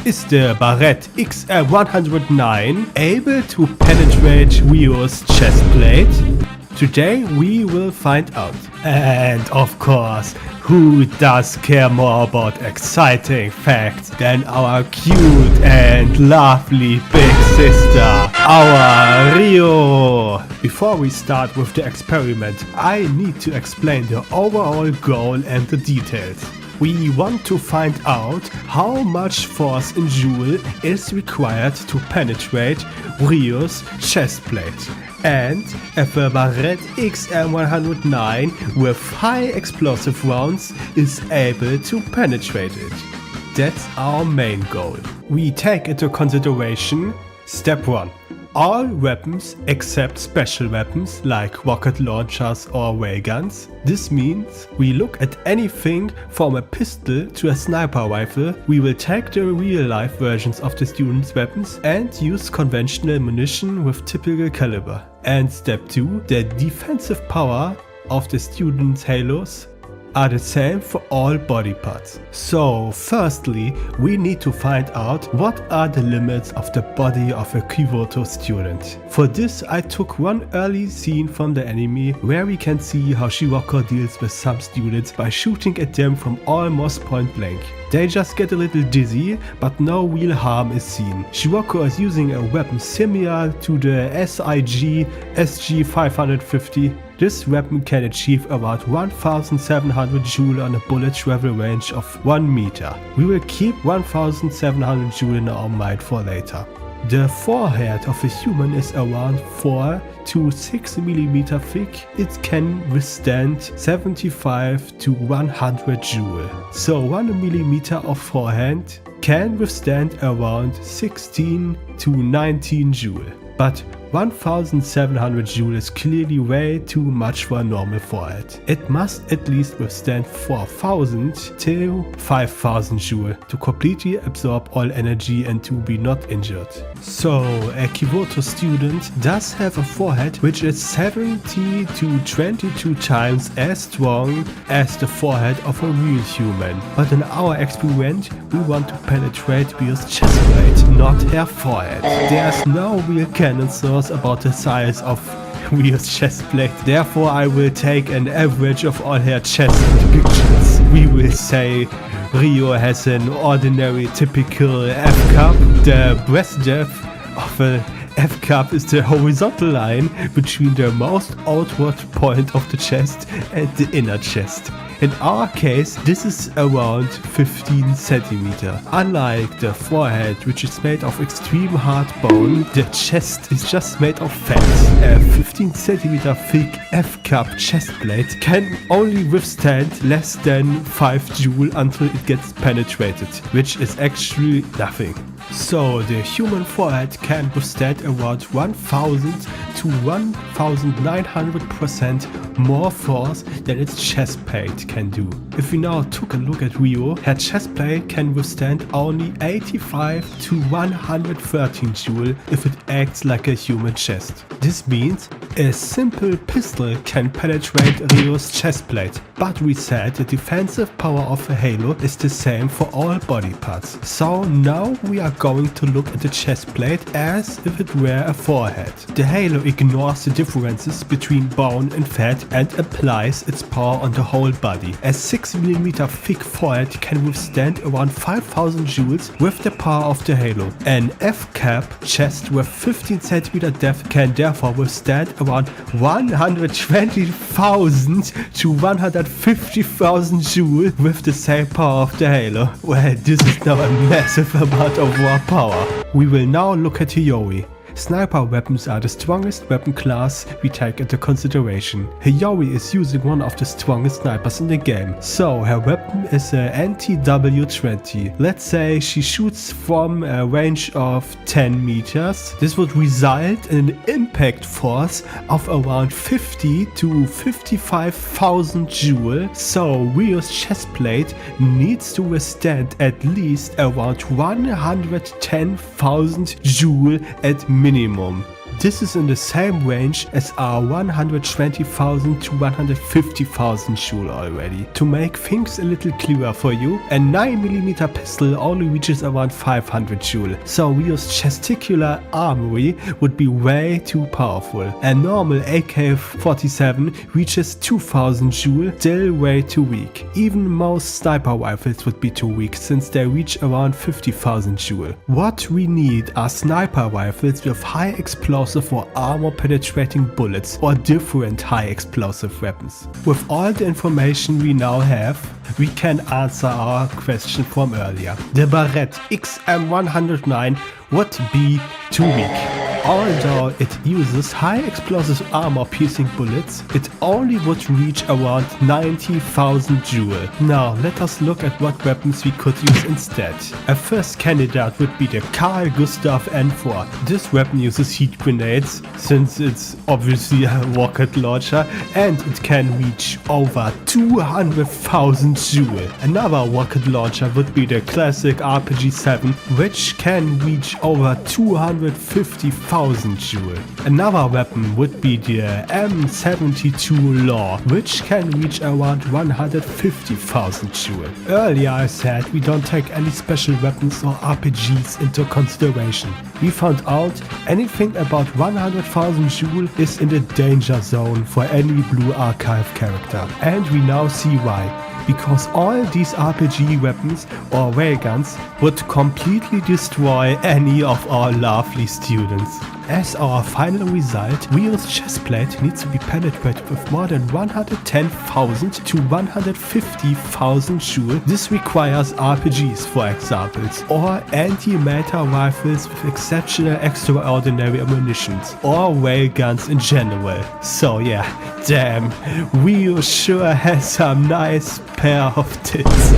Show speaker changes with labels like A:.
A: Is the Barrett XM109 able to penetrate Rio's chest plate? Today we will find out. And of course, who does care more about exciting facts than our cute and lovely big sister, our Rio? Before we start with the experiment, I need to explain the overall goal and the details. We want to find out how much force in joule is required to penetrate Rio's chest plate, and if a Barrett XM109 with high explosive rounds is able to penetrate it. That's our main goal. We take into consideration Step 1. All weapons except special weapons like rocket launchers or ray guns. This means we look at anything from a pistol to a sniper rifle. We will take the real life versions of the students' weapons and use conventional ammunition with typical caliber. And step 2, the defensive power of the students' halos are the same for all body parts. So firstly, we need to find out what are the limits of the body of a Kivoto student. For this I took one early scene from the anime where we can see how Shiroko deals with some students by shooting at them from almost point blank. They just get a little dizzy, but no real harm is seen. Shiroko is using a weapon similar to the SIG SG550. This weapon can achieve about 1700 joule on a bullet travel range of 1 meter. We will keep 1700 joule in our mind for later. The forehead of a human is around 4 to 6 mm thick. It can withstand 75 to 100 joule. So 1 mm of forehead can withstand around 16 to 19 joule. But 1700 joule is clearly way too much for a normal forehead. It must at least withstand 4000 to 5000 joule to completely absorb all energy and to be not injured. So a Kivoto student does have a forehead which is 70 to 22 times as strong as the forehead of a real human. But in our experiment we want to penetrate Rio's chest plate, not her forehead. There's no real canon source about the size of Rio's chest plate. Therefore I will take an average of all her chest depictions. We will say Rio has an ordinary typical F-cup. The breast depth of a F-cup is the horizontal line between the most outward point of the chest and the inner chest. In our case, this is around 15 cm. Unlike the forehead, which is made of extreme hard bone, the chest is just made of fat. A 15 cm thick F-cup chest plate can only withstand less than 5 joule until it gets penetrated, which is actually nothing. So the human forehead can withstand around 1000 to 1900% more force than its chest plate can do. If we now took a look at Rio, her chest plate can withstand only 85 to 113 joule if it acts like a human chest. This means a simple pistol can penetrate Rio's chest plate, but we said the defensive power of a halo is the same for all body parts. So now we are going to look at the chest plate as if it were a forehead. The halo ignores the differences between bone and fat and applies its power on the whole body. A 6 mm thick forehead can withstand around 5000 joules with the power of the halo. An F-cap chest with 15 cm depth can therefore withstand around 120,000 to 150,000 joule with the same power of the halo. Well, this is now a massive amount of raw power. We will now look at Hiyori. Sniper weapons are the strongest weapon class we take into consideration. Hiyori is using one of the strongest snipers in the game, so her weapon is a NTW-20. Let's say she shoots from a range of 10 meters. This would result in an impact force of around 50 to 55,000 joule, so Rio's chest plate needs to withstand at least around 110,000 joule at minimum. This is in the same range as our 120,000 to 150,000 Joule already. To make things a little clearer for you, a 9mm pistol only reaches around 500 Joule, so Rio's testicular armory would be way too powerful. A normal AK-47 reaches 2000 Joule, still way too weak. Even most sniper rifles would be too weak since they reach around 50,000 Joule. What we need are sniper rifles with high explosive or armor penetrating bullets or different high explosive weapons. With all the information we now have, we can answer our question from earlier. The Barrett XM109 would be too weak. Although it uses high explosive armor piercing bullets, it only would reach around 90,000 Joule. Now let us look at what weapons we could use instead. A first candidate would be the Carl Gustav N4. This weapon uses heat grenades, since it's obviously a rocket launcher, and it can reach over 200,000 Joule. Another rocket launcher would be the classic RPG-7, which can reach over 250,000 Joule. Another weapon would be the M72 Law, which can reach around 150,000 Joule. Earlier I said we don't take any special weapons or RPGs into consideration. We found out anything about 100,000 Joule is in the danger zone for any Blue Archive character. And we now see why. Because all these RPG weapons or railguns would completely destroy any of our lovely students. As our final result, Rio's chestplate needs to be penetrated with more than 110,000 to 150,000 Joule. This requires RPGs, for example, or anti-matter rifles with exceptional extraordinary ammunitions, or railguns in general. So yeah, damn, Rio sure has some nice pair of tits.